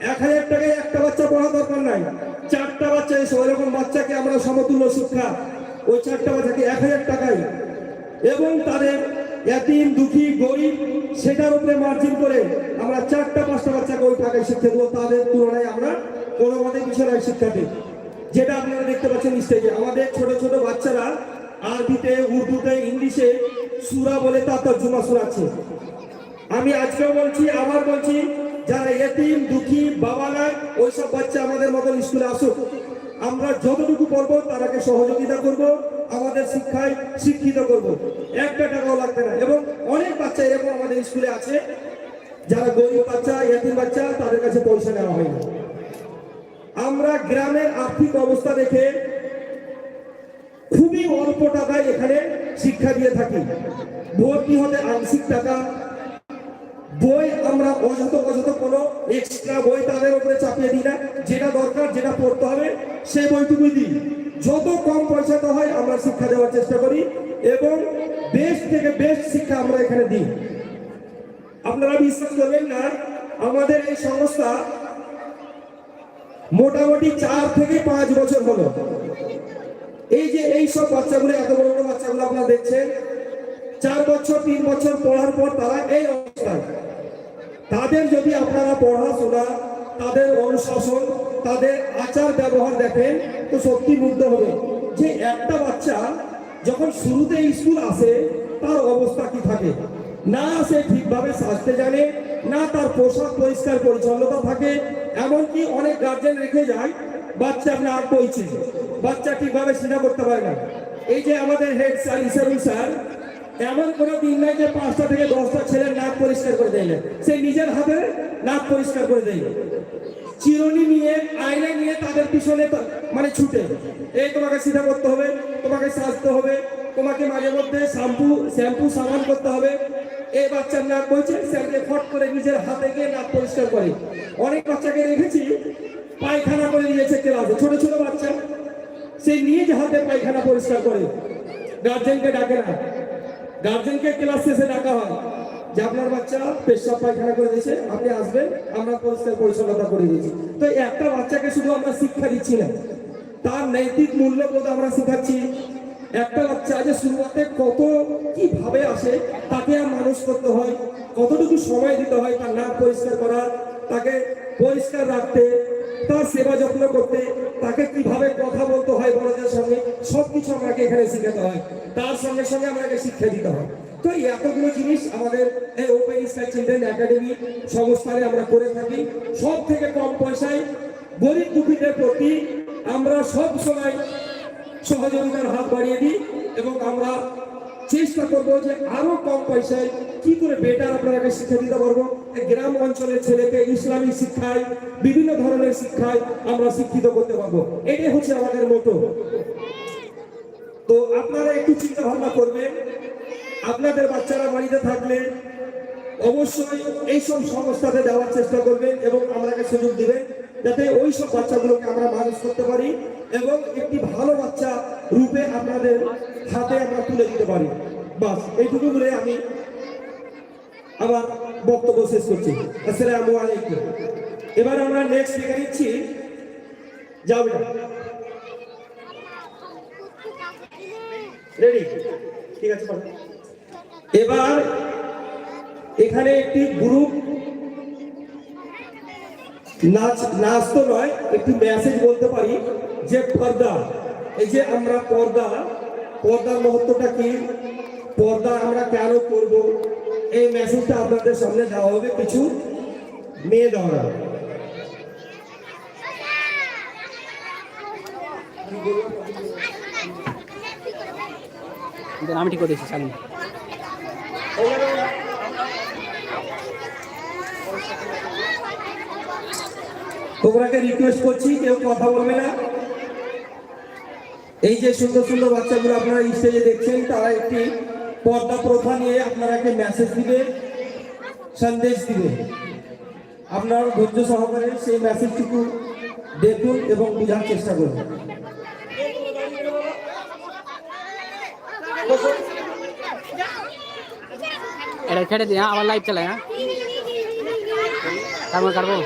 1000 টাকায় একটা বাচ্চা পড়া দরকার নাই, 4টা বাচ্চা এসে ওইরকম বাচ্চাকে আমরা সমতুল্য শিক্ষা, ওই 4টা বাচ্চাকে 1000 টাকায়, এবং তাদের এতিম দুঃখী গরিব সেটার উপরে মার্জিন করে আমরা 4টা 5টা বাচ্চাকে ওই টাকায় শিক্ষা দেবো। তাদের তুলনায় আমরা কোনো মতে কিছু নাই শিক্ষা দিই। যেটা আপনারা দেখতে পাচ্ছেন স্টেজে আমাদের ছোট ছোট বাচ্চারা আরবিতে, উর্দুতে, ইংলিশে সূরা বলে তার তর্জমা শোনাচ্ছে। আমি আজকেও বলছি, আবার বলছি, যারা এতিম দুঃখী বাবা নাই ওইসব বাচ্চা আমাদের মতন স্কুলে আসুক, আমরা যতটুকু পারবো তারাকে সহযোগিতা করব, আমাদের শিক্ষায় শিক্ষিত করব, 1 টাকাও লাগবে না। এবং অনেক বাচ্চা এরকম আমাদের স্কুলে আছে যারা গরিব বাচ্চা, এতিম বাচ্চা, তাদের কাছে পয়সা নেওয়া হয় না। আমরা গ্রামের আর্থিক অবস্থা দেখে খুবই অল্প টাকায় এখানে শিক্ষা দিয়ে থাকি। ভর্তি হতে আংশিক টাকা, বই আমরা অযথ কোনো এক্সট্রা বই তাদের উপরে চাপিয়ে দিই না, যেটা দরকার যেটা পড়তে হবে সেই বইটুকুই দিই। যত কম পয়সাতে হয় আমরা শিক্ষা দেওয়ার চেষ্টা করি এবং বেস্ট থেকে বেস্ট শিক্ষা আমরা এখানে দিই। আপনারা বিশ্বাস করবেন না, আমাদের এই সংস্থা মোটামুটি 4 থেকে 5 বছর হলো। এই যে এই সব বাচ্চাগুলো, এত বড় বড় বাচ্চাগুলো আপনারা দেখছেন, 4 বছর 3 বছর পড়ার পর তারা এই অবস্থায়। তাদের যদি আপনারা পড়াশোনা, তাদের অনুশাসন, তাদের আচার ব্যবহার দেখেন তো সত্যি মুগ্ধ হবে যে একটা বাচ্চা যখন শুরুতে স্কুল আসে তার অবস্থা কি থাকে। না সে ঠিকভাবে সাজতে জানে, না তার পোশাক পরিষ্কার পরিচ্ছন্নতা থাকে, এমনকি অনেক গার্জেন রেখে যায় বাচ্চা নাক বইছে, বাচ্চা ঠিকভাবে সেটা করতে পারে না। এই যে আমাদের হেড স্যার ইসারুল স্যার, এমন কোনো দিন নাই যে 5টা থেকে 10টা ছেলের নাক পরিষ্কার করে দেয় না, সে নিজের হাতে নাক পরিষ্কার করে দেয়। চিরুনি নিয়ে, আয়না নিয়ে তাদের পিছনে মানে ছুটে, এই তোমাকে সিধা করতে হবে, তোমাকে সাজতে হবে, তোমাকে মাঝে মধ্যে শ্যাম্পু সাবান করতে হবে। এই বাচ্চার নাক বইছে, স্যারকে ফট করে নিজের হাতে গিয়ে নাক পরিষ্কার করে। অনেক বাচ্চাকে রেখেছি পায়খানা করে দিয়েছে ক্লাসে, ছোট ছোট বাচ্চা, সে নিজ হাতে পায়খানা পরিষ্কার করে, গার্জেনকে ডাকে না। গার্জেনকে ক্লাস শেষে ডাকা হয় যে আপনার বাচ্চা পেশাব পায়খানা করে দিয়েছে, আপনি আসবেন, আমরা পরিষ্কার পরিচ্ছন্নতা করে দিয়েছি। তো একটা বাচ্চাকে শুধু আমরা শিক্ষা দিচ্ছি না, তার নৈতিক মূল্যবোধ আমরা শেখাচ্ছি। একটা বাচ্চা যে শুরুতে কত কিভাবে আসে, তাকে মানুষ করতে হয়, কতটুকু সময় দিতে হয় তার নাক পরিষ্কার করা, তাকে পরিষ্কার রাখতে, তার সেবা যত্ন করতে, তাকে কিভাবে কথা বলতে হয় বড়দের সঙ্গে, সবকিছু আমাকে এখানে শেখাতে হয়। তার সঙ্গে সঙ্গে আমাকে শিক্ষা দিতে হয়। তো এতগুলো জিনিস আমাদের এই ওপেন স্কাই চিলড্রেন একাডেমি সংস্থানে আমরা করে থাকি। সব থেকে কম পয়সায় গরিব দুঃখীদের প্রতি আমরা সব সময় সহযোগিতার হাত বাড়িয়ে দিই এবং আমরা চেষ্টা করবো যে আরো কম পয়সায় কি করে বেটার আপনাকে শিক্ষা দিতে পারবো। গ্রাম অঞ্চলের ছেলেকে ইসলামিক শিক্ষায়, বিভিন্ন ধরনের শিক্ষায় আমরা শিক্ষিত করতে পারবো। এটাই হচ্ছে আমাদের মতো। তো আপনারা একটু চিন্তা ভাবনা করবেন, আপনাদের বাচ্চারা বাড়িতে থাকলে অবশ্যই এইসব সংস্থাতে দেওয়ার চেষ্টা করবেন এবং আমাকে সুযোগ দিবেন যাতে ওই সব বাচ্চাগুলোকে আমরা মানুষ করতে পারি এবং একটি ভালো বাচ্চা রূপে আপনাদের হাতে আমরা তুলে দিতে পারি। বাস এইটুকু বলে আমি আমার বক্তব্য শেষ করছি। আসসালামু আলাইকুম। এবার আমরা নেক্সট দেখে নিচ্ছি, যাবে রেডি? ঠিক আছে। এবার এখানে একটি গ্রুপ নাচ তো নয়, একটি মেসেজ বলতে পারি যে পর্দা, এই যে আমরা পর্দার মহত্বটা কি, পর্দা আমরা কেন করব, এই মেসেজটা আপনাদের সামনে দেওয়া হবে কিছু মেয়ে দ্বারা। আমি ঠিক করে দিচ্ছি। তোমরাকে রিকোয়েস্ট করছি কেউ কথা বলবে না। এই যে সুন্দর সুন্দর বাচ্চাগুলো আপনারা স্টেজে দেখছেন, তারা একটি পর্দা প্রথা নিয়ে আপনারাকে মেসেজ দিবে, সন্দেশ দিবে। আপনারা ধৈর্য সহকারে সেই মেসেজটুকু দেখুন এবং বোঝার চেষ্টা করুন। এটা ছেড়ে দিই, আবার লাইভ চালায়, হ্যাঁ, কাটবো।